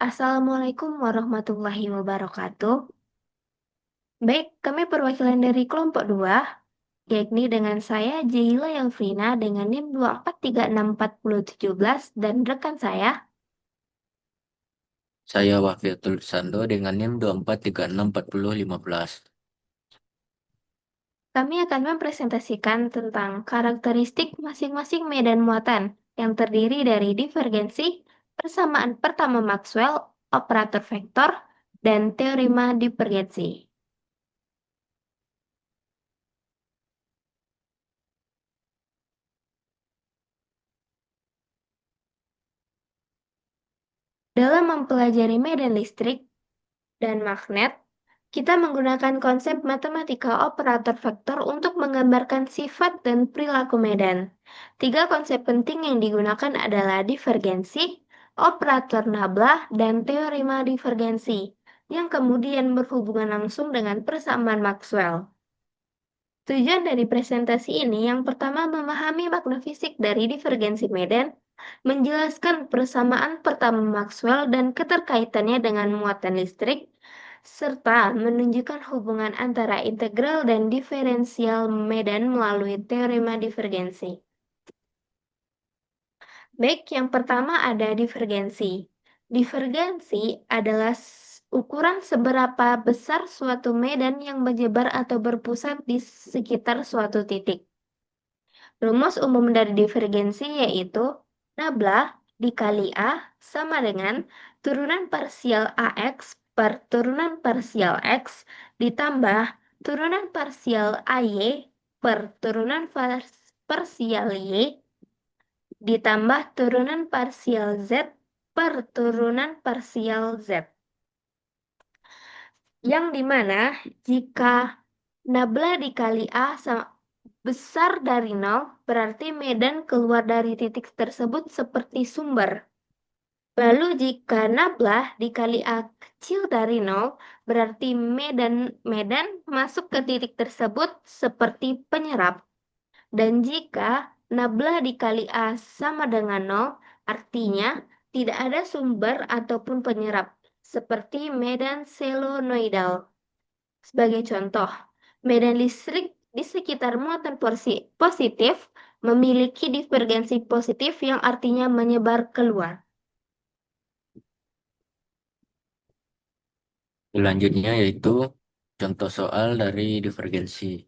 Assalamualaikum warahmatullahi wabarakatuh. Baik, kami perwakilan dari kelompok 2, yakni dengan saya Jaila Yalfrina dengan NIM 2436417 dan rekan saya. Saya Wafiatul Sando dengan NIM 24364015. Kami akan mempresentasikan tentang karakteristik masing-masing medan muatan yang terdiri dari divergensi, persamaan pertama Maxwell, operator vektor, dan teorema divergensi. Dalam mempelajari medan listrik dan magnet, kita menggunakan konsep matematika operator vektor untuk menggambarkan sifat dan perilaku medan. Tiga konsep penting yang digunakan adalah divergensi, operator nabla, dan teorema divergensi, yang kemudian berhubungan langsung dengan persamaan Maxwell. Tujuan dari presentasi ini yang pertama memahami makna fisik dari divergensi medan, menjelaskan persamaan pertama Maxwell dan keterkaitannya dengan muatan listrik, serta menunjukkan hubungan antara integral dan diferensial medan melalui teorema divergensi. Baik, yang pertama ada divergensi. Divergensi adalah ukuran seberapa besar suatu medan yang menyebar atau berpusat di sekitar suatu titik. Rumus umum dari divergensi yaitu nabla dikali A sama dengan turunan parsial AX per turunan parsial X ditambah turunan parsial AY per turunan parsial Y ditambah turunan parsial Z per turunan parsial Z. Yang dimana jika nabla dikali A sama besar dari nol, berarti medan keluar dari titik tersebut seperti sumber. Lalu jika nabla dikali A kecil dari nol, berarti medan masuk ke titik tersebut seperti penyerap. Dan jika nabla dikali A sama dengan nol, artinya tidak ada sumber ataupun penyerap, seperti medan selenoidal. Sebagai contoh, medan listrik di sekitar muatan positif memiliki divergensi positif yang artinya menyebar keluar. Selanjutnya yaitu contoh soal dari divergensi.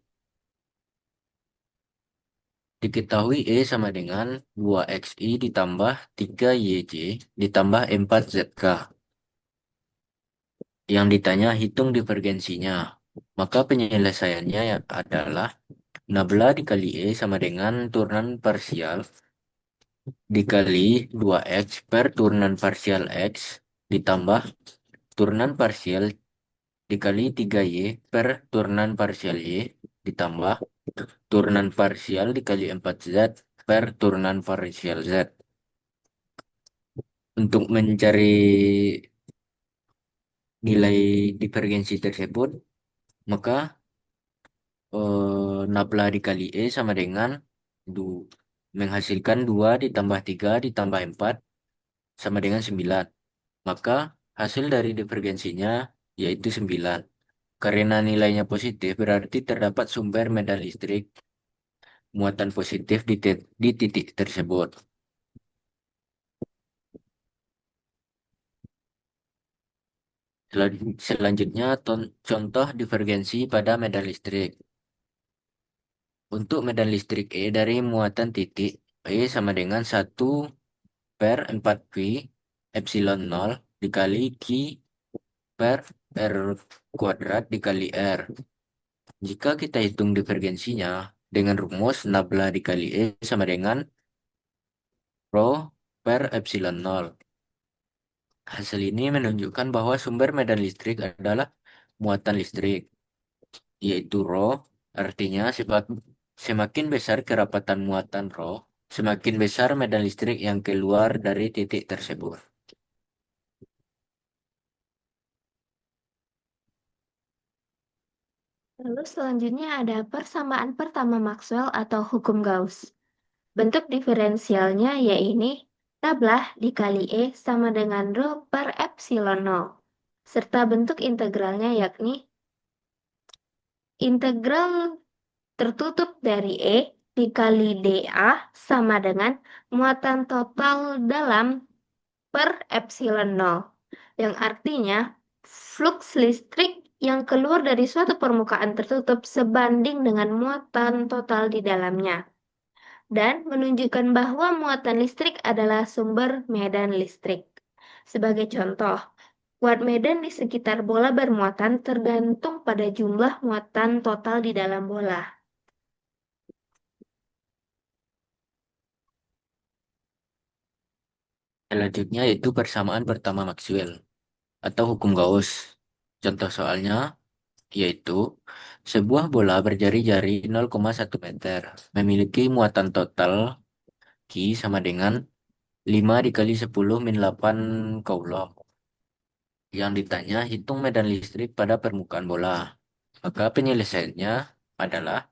Diketahui E sama dengan 2XI ditambah 3YJ ditambah 4ZK. Yang ditanya hitung divergensinya. Maka penyelesaiannya adalah nabla dikali E sama dengan turunan parsial dikali 2X per turunan parsial X ditambah turunan parsial dikali 3Y per turunan parsial Y ditambah turunan parsial dikali 4Z per turunan parsial Z. Untuk mencari nilai divergensi tersebut, maka nabla dikali E sama dengan menghasilkan 2 ditambah 3 ditambah 4 sama dengan 9. Maka hasil dari divergensinya yaitu 9. Karena nilainya positif berarti terdapat sumber medan listrik muatan positif di titik tersebut. Selanjutnya, contoh divergensi pada medan listrik. Untuk medan listrik E dari muatan titik, E sama dengan 1/4 pi epsilon 0 dikali Q per R kuadrat dikali R. Jika kita hitung divergensinya dengan rumus nabla dikali E sama dengan rho per epsilon 0. Hasil ini menunjukkan bahwa sumber medan listrik adalah muatan listrik, yaitu rho, artinya semakin besar kerapatan muatan rho, semakin besar medan listrik yang keluar dari titik tersebut. Lalu selanjutnya ada persamaan pertama Maxwell atau hukum Gauss. Bentuk diferensialnya yaitu Nablah dikali E sama dengan rho per epsilon 0. Serta bentuk integralnya yakni integral tertutup dari E dikali dA sama dengan muatan total dalam per epsilon 0. Yang artinya flux listrik yang keluar dari suatu permukaan tertutup sebanding dengan muatan total di dalamnya. Dan menunjukkan bahwa muatan listrik adalah sumber medan listrik. Sebagai contoh, kuat medan di sekitar bola bermuatan tergantung pada jumlah muatan total di dalam bola. Selanjutnya yaitu persamaan pertama Maxwell atau hukum Gauss. Contoh soalnya yaitu sebuah bola berjari-jari 0,1 meter memiliki muatan total Q sama dengan 5 dikali 10 min 8 coulomb. Yang ditanya hitung medan listrik pada permukaan bola. Maka penyelesaiannya adalah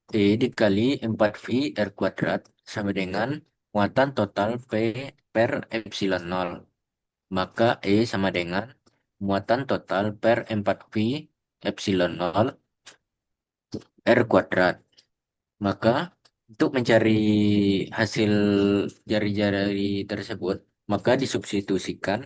E dikali 4V R kuadrat sama dengan muatan total P per epsilon 0. Maka E sama dengan muatan total per 4V epsilon 0 R kuadrat. Maka untuk mencari hasil jari-jari tersebut, maka disubstitusikan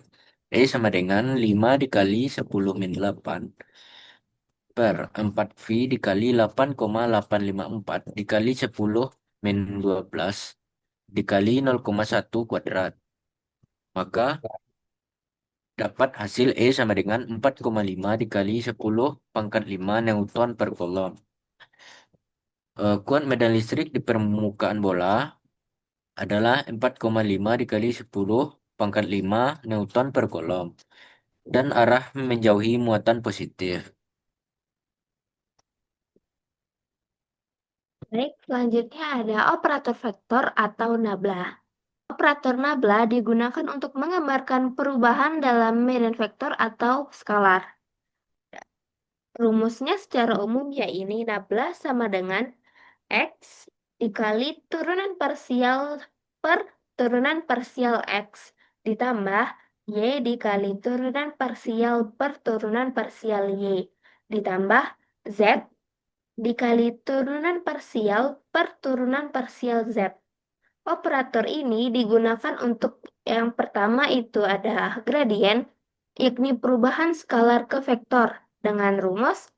E sama dengan 5 dikali 10 min 8 per 4V dikali 8,854 dikali 10 min 12 dikali 0,1 kuadrat. Maka dapat hasil E sama dengan 4,5 dikali 10 pangkat 5 Newton per Coulomb. Kuat medan listrik di permukaan bola adalah 4,5 dikali 10 pangkat 5 Newton per Coulomb. Dan arah menjauhi muatan positif. Baik, selanjutnya ada operator vektor atau nabla. Operator nabla digunakan untuk menggambarkan perubahan dalam medan vektor atau skalar. Rumusnya secara umum yaitu nabla sama dengan X dikali turunan parsial per turunan parsial X ditambah Y dikali turunan parsial per turunan parsial Y ditambah Z dikali turunan parsial per turunan parsial Z. Operator ini digunakan untuk yang pertama itu ada gradien, yakni perubahan skalar ke vektor dengan rumus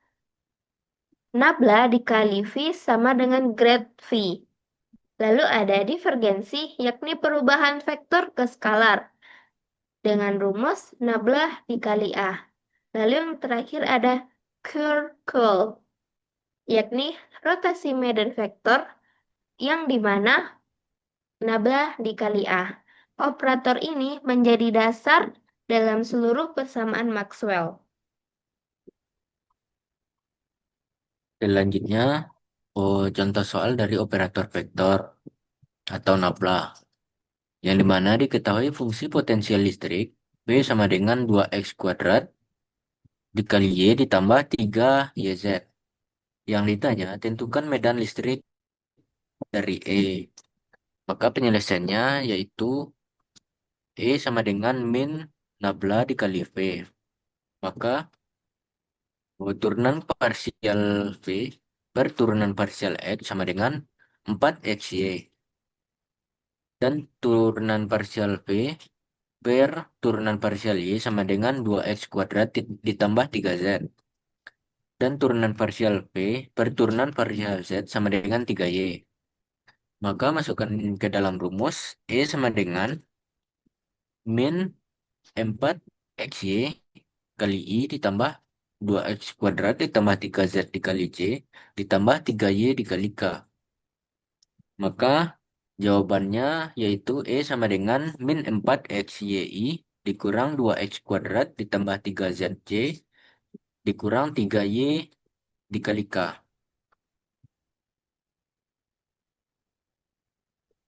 nabla dikali V sama dengan grad V. Lalu ada divergensi, yakni perubahan vektor ke skalar dengan rumus nabla dikali A. Lalu yang terakhir ada curl, yakni rotasi medan vektor yang dimana nabla dikali A. Operator ini menjadi dasar dalam seluruh persamaan Maxwell. Selanjutnya, contoh soal dari operator vektor atau nabla, yang dimana diketahui fungsi potensial listrik V sama dengan 2X kuadrat dikali Y ditambah 3YZ. Yang ditanya, tentukan medan listrik dari E. Maka penyelesaiannya yaitu E sama dengan min nabla dikali V. Maka turunan parsial V per turunan parsial X sama dengan 4XY. Dan turunan parsial V per turunan parsial Y sama dengan 2X kuadrat ditambah 3Z. Dan turunan parsial V per turunan parsial Z sama dengan 3Y. Maka masukkan ke dalam rumus E sama dengan min 4XY kali I ditambah 2X kuadrat ditambah 3Z dikali C ditambah 3Y dikali K. Maka jawabannya yaitu E sama dengan min 4XYI dikurang 2X kuadrat ditambah 3ZC dikurang 3Y dikali K.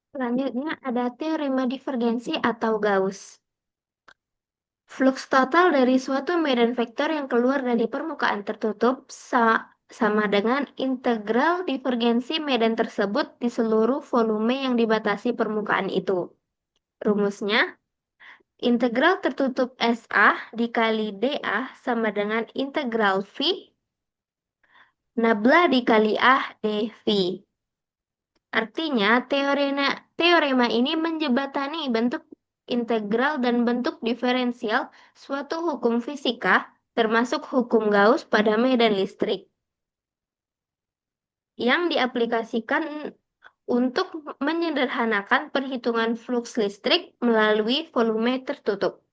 Selanjutnya ada teorema divergensi atau Gauss. Flux total dari suatu medan vektor yang keluar dari permukaan tertutup sama dengan integral divergensi medan tersebut di seluruh volume yang dibatasi permukaan itu. Rumusnya, integral tertutup SA dikali DA sama dengan integral V nabla dikali A dV. Artinya, teorema ini menjebatani bentuk integral dan bentuk diferensial suatu hukum fisika, termasuk hukum Gauss pada medan listrik, yang diaplikasikan untuk menyederhanakan perhitungan fluks listrik melalui volume tertutup.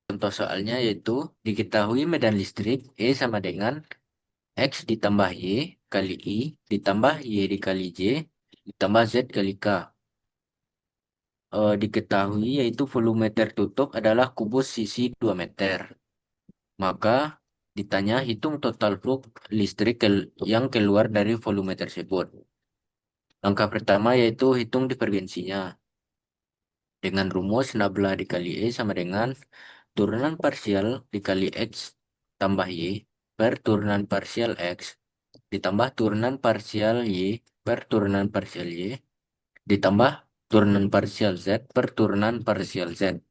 Contoh soalnya yaitu diketahui medan listrik E sama dengan X ditambah Y kali I ditambah Y dikali J ditambah Z kali K. Diketahui yaitu volume tertutup adalah kubus sisi 2 meter. Maka ditanya hitung total flux listrik yang keluar dari volume tersebut. Langkah pertama yaitu hitung divergensinya. Dengan rumus nabla dikali E sama dengan turunan parsial dikali X tambah Y per turunan parsial X ditambah turunan parsial Y per turunan parsial Y ditambah turunan parsial Z per turunan parsial Z.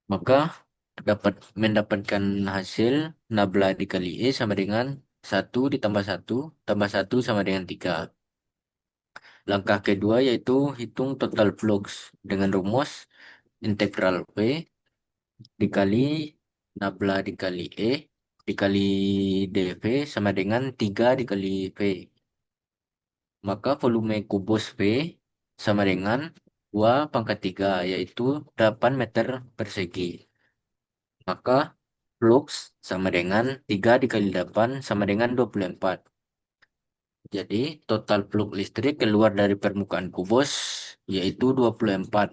Maka mendapatkan hasil nabla dikali E sama dengan 1 ditambah 1 tambah 1 sama dengan 3. Langkah kedua yaitu hitung total flux dengan rumus integral P dikali nabla dikali E dikali dV sama dengan 3 dikali V. Maka volume kubus V sama dengan 2 pangkat 3 yaitu 8 meter persegi. Maka flux sama dengan 3 dikali 8 sama dengan 24. Jadi total flux listrik keluar dari permukaan kubus yaitu 24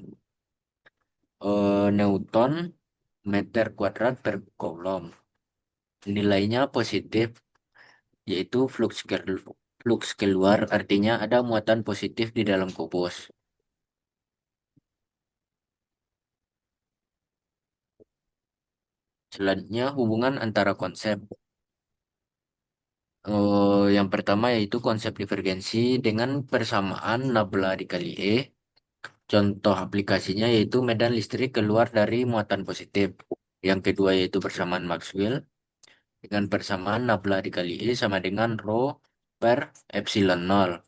Newton meter kuadrat per coulomb. Nilainya positif yaitu flux keluar artinya ada muatan positif di dalam kubus. Selanjutnya hubungan antara konsep. Yang pertama yaitu konsep divergensi dengan persamaan nabla dikali E. Contoh aplikasinya yaitu medan listrik keluar dari muatan positif. Yang kedua yaitu persamaan Maxwell dengan persamaan nabla dikali E sama dengan rho per epsilon 0.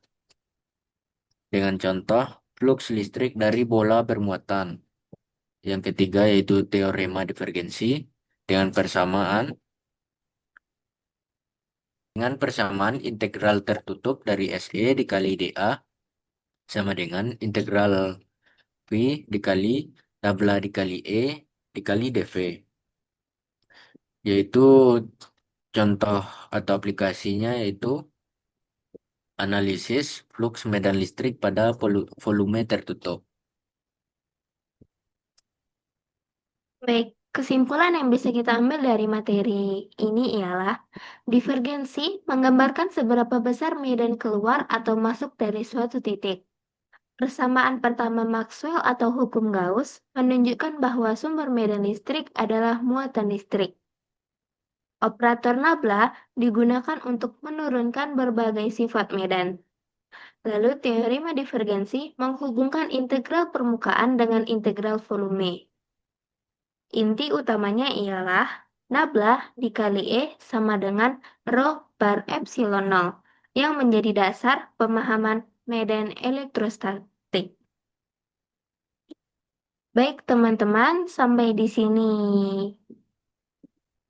Dengan contoh flux listrik dari bola bermuatan. Yang ketiga yaitu teorema divergensi dengan persamaan integral tertutup dari SE dikali dA sama dengan integral V dikali nabla dikali E dikali dV. Yaitu contoh atau aplikasinya yaitu analisis flux medan listrik pada volume tertutup. Baik, kesimpulan yang bisa kita ambil dari materi ini ialah divergensi menggambarkan seberapa besar medan keluar atau masuk dari suatu titik. Persamaan pertama Maxwell atau hukum Gauss menunjukkan bahwa sumber medan listrik adalah muatan listrik. Operator nabla digunakan untuk menurunkan berbagai sifat medan. Lalu teorema divergensi menghubungkan integral permukaan dengan integral volume. Inti utamanya ialah nabla dikali E sama dengan rho bar epsilon 0 yang menjadi dasar pemahaman medan elektrostatik. Baik teman-teman, sampai di sini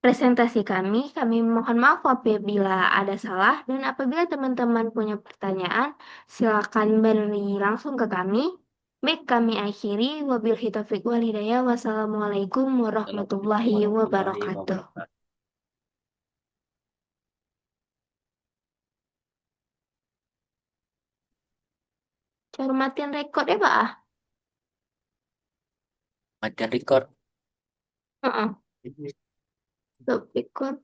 presentasi kami. Kami mohon maaf apabila ada salah dan apabila teman-teman punya pertanyaan, silakan beri langsung ke kami. Baik, kami akhiri. Wabillahi taufiq wal hidayah. Wassalamualaikum warahmatullahi wabarakatuh. Cara matiin record ya, Pak? Matian record. Heeh. Stop record.